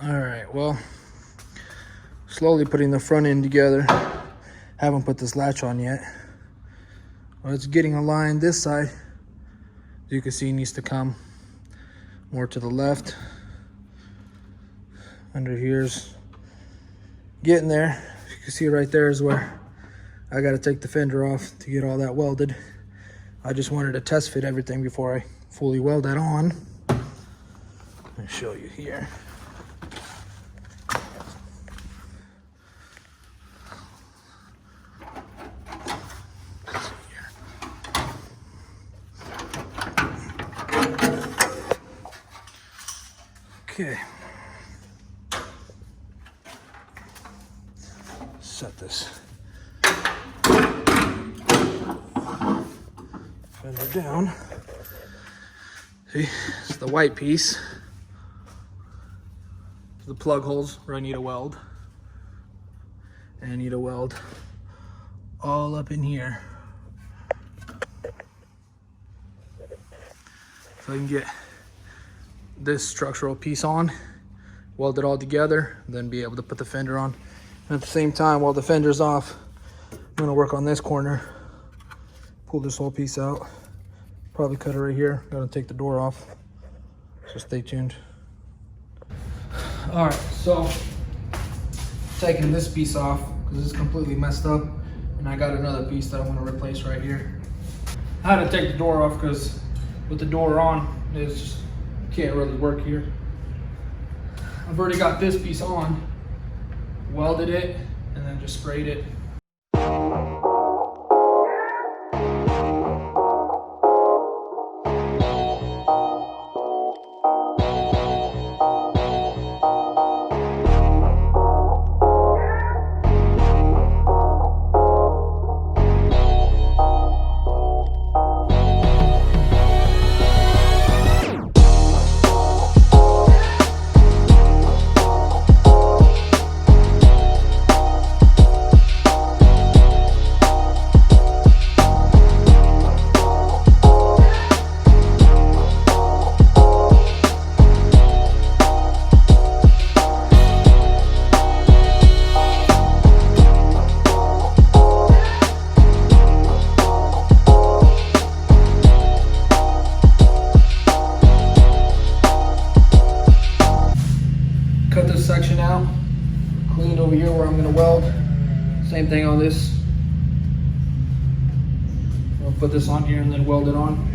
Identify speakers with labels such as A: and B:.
A: All right, well, slowly putting the front end together. Haven't put this latch on yet. Well, it's getting aligned this side. As you can see, it needs to come more to the left. Under here's getting there. You can see right there is where I got to take the fender off to get all that welded. I just wanted to test fit everything before I fully weld that on. Let me show you here. Okay. Set this fender down. See, it's the white piece. The plug holes where I need a weld. And I need a weld all up in here. So I can get this structural piece on, weld it all together, then be able to put the fender on. And at the same time, while the fender's off, I'm gonna work on this corner, pull this whole piece out, probably cut it right here. Gotta take the door off, so stay tuned. All right, so taking this piece off because it's completely messed up, and I got another piece that I want to replace right here. I had to take the door off because with the door on, it's just can't really work here. I've already got this piece on, welded it, and then just sprayed it. Cut this section out, cleaned over here where I'm gonna weld. Same thing on this. I'll put this on here and then weld it on.